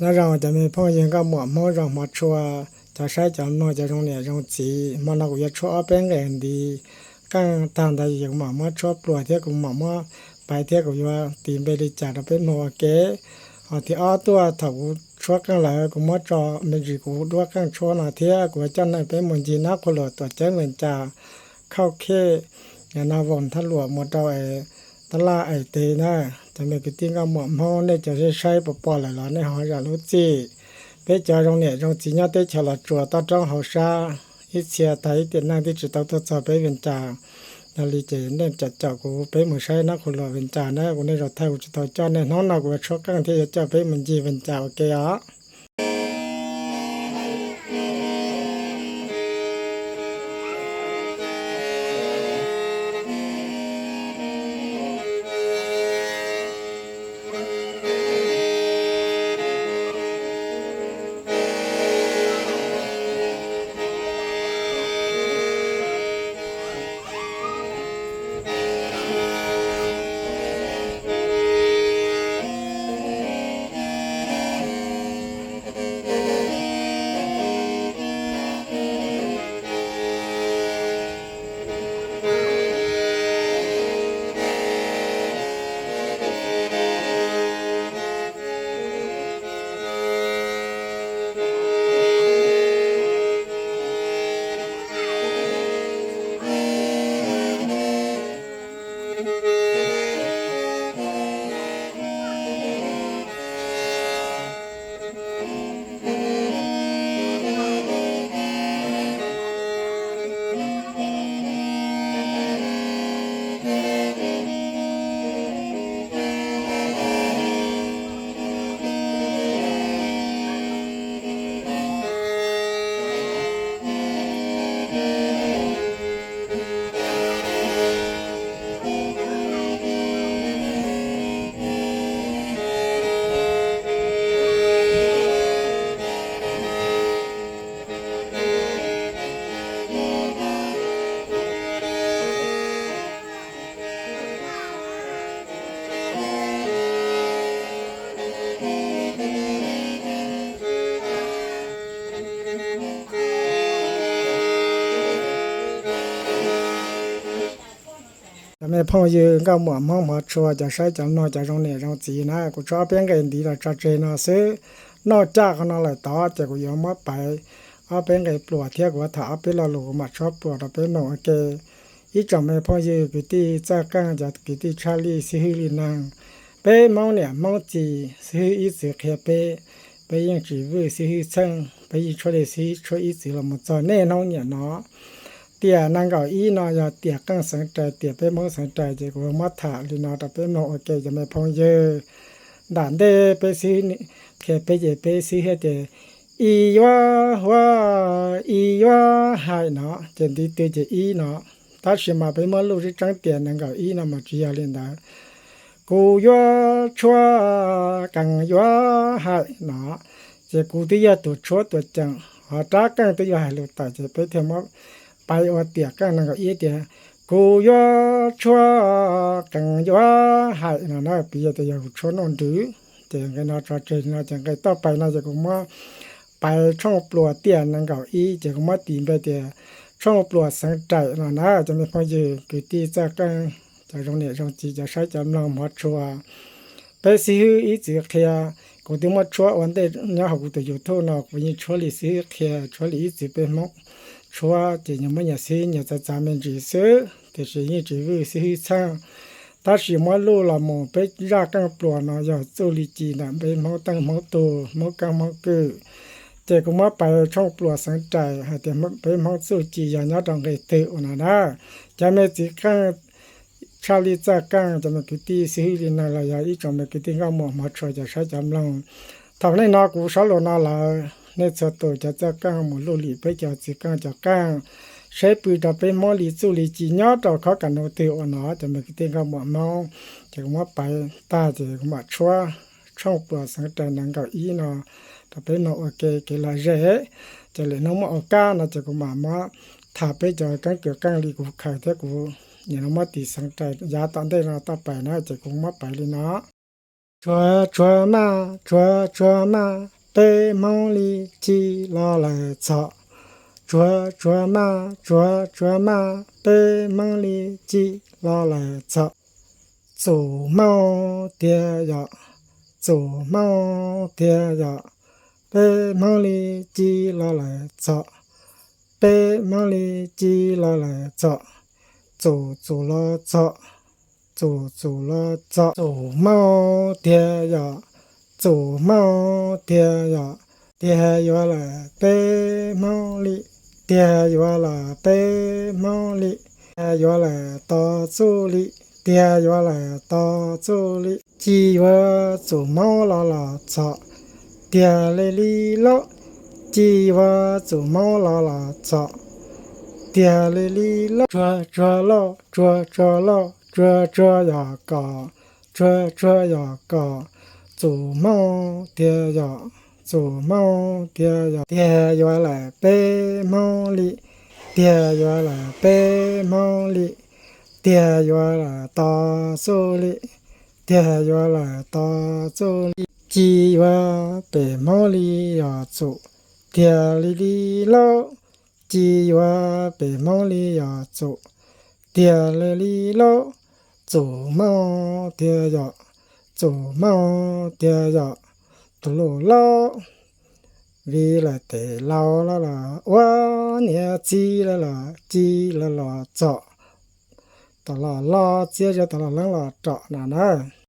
那让咱们朋友个毛让毛说，在晒着弄这种呢种子，毛那个也说边个的，刚当的有毛说ปลวดเที่ยกู毛ไปเที่ยกูว่าตีนไปดิจ่าเราเป็นหัวเก๋ที่อ้อตัวถ้ากูชัวกันแล้วกูมาจอไม่จีกูด้วยกันชัวน่ะเที่ยกูจะนั่นเป็นมุนจีนักคนหลอตัวเจ้าเหมือนจ่าเข้าเค่อย่างนาวอนทะลวหมดเอาตลาเตนะจะไม่กินก็หมอมห้องเนี่ยจะใช้ปปอหลายๆในห้องจะรู้จีไปเจอตรงเนี่ยตรงจีน่าได้ฉลาดจัวตั้งจ้องหัวซาอีเสียไทยเตียนนั่งที่จุดตัวจะไปเป็นจ่านาลีเจเนี่ยจัดเจ้ากูไปมือใช้นักคนหล่อเป็นจ่านะกูในรถไทยกูจะต่อจ้าเนี่ยน้องนักกูชอบกันที่จะเจ้าไปมันจีเป็นจ่าโอเคอ่ะ咱们朋友个毛说จะใช้จำนวนจะตรงเนี่ยตรงจีนะกูชอบเป็นกันดีละจะเจนะซื้อนอกจากนั้นเลยต่อจะกูยอมมาไปเอาเป็นไงปลวดเที่ยกูว่าถ้าเอาไปเราหลูมาชอบปลวดเอาไปหนองเกอีจอมไม่พ่อยืกิตีจะก้างจะกิตีชาลีสิฮิลินังไปมองเนี่ยมองจีสิฮิอีสิเคไปยังจีวิสิฮิเชิงไปอีช่วยสิช่วยอีสิเราหมดจอแน่น้องเนี่ยเนาะเตี่ยนางเก่าอีนอยเตี่ยกังสังใจเตี่ยไปมองสังใจเจกูมัดถาลีนอตไปมองโอเคจะไม่พองเยอด่านเดไปสิเคไปเจไปสิเฮเจอีว่าหายเนาะเจนดีเตเจอีเนาะถ้าชิมาไปมองลูกที่จังเตี่ยนางเก่าอีนมาจียลินดากูยัวชัวกังยัวหายเนาะเจกูที่ยาตัวชัวตัวจังหาตากังตัวยัวหายลูกตาเจไปเทมไปว่าเตียกันนั่นก็อีเตียกูยัวชัวกังยัวหายนั่นนะปีจะอยากชวนนดูเตียกันน่าจะเจอน่าจะต่อไปน่าจะกูมาไปช่องปลัวเตียนั่นก็อีจะกูมาตีนไปเตียช่องปลัวสังใจนั่นนะจะไม่พอเยอะกูตีจะกันจะตรงนี้ตรงจีจะใช้จำลองมัดชัวไปซื้ออีจีเคียกูที่มัดชัววันเดียวเนี่ยกูตัวอยู่ทุ่งนอกวันนี้ชัวลิซื้อเคียชัวลิอีจีเป็นมกชัวจะยังไม่อยากซื้ออยากจะจำเป็นจีซื้อแต่是一直为ซื้อช่าง但是มาลู่ละมองไปยากกันปลัวเนาะอยากจูลิจีน่ะไปมองตั้งมองตัวมองกางมองกือแต่กูมาไปช่องปลัวสังใจแต่ไปมองจูจีอย่างนี้ต้องให้เตะนะจะไม่จีกันชาลีจากกันจะไม่คิดที่ซื้อลินาลายอีจอมไม่คิดที่ก็มองมาช่วยจะใช้จำลองทำให้นากูสลนาลาในสตูจะกันหมุนลุลีไปจะจีกันจะกันใช้ปืนจะไปมอลีจูลีจีนอต่อเขากันโนเตอเนาะจะไม่คิดที่ก็มองจะมาไปตาจะมาชัวช่องปลัวสังใจนังเก่าอีเนาะถ้าไปนโอเคเกลาเจจะเลยน้องมาออกานะจะกูมาถ้าไปจอยกันเกี่ยวกันลีกูขายแต่กูอย่างน้องมาตีสังใจยาตอนได้เราต่อไปนะจะกูมาไปเลยเนาะ chua ma chua ma bê mong li chi lo lại cho chua ma bê mong li chi lo lại cho chủ mau tia ya chủ mau tia ya bê mong li chi lo lại cho bê mong li chi lo lại cho chủ lo cho chủ lo cho chủ mau tia ya chủ mau tia ya tia ya là bê mong li tia ya là bê mong li tia ya là to chu li tia ya là to chu li chi wa chủ mau la cho tia lê li lo chi wa chủ mau la cho tia lê li lo chua ya cả chủ mau tia ya tia ya là bê mau li tia ya là bê mau li tia ya là to số li tia ya là to số li chi wa bê mau li ya chủ tia li lo chi wa bê mau li ya chủ tia li lo chủ mau tia ya tụ lô lo vì là tề lao là quá nhẹ chi là cho tao là lo chia cho tao là trọ nè nè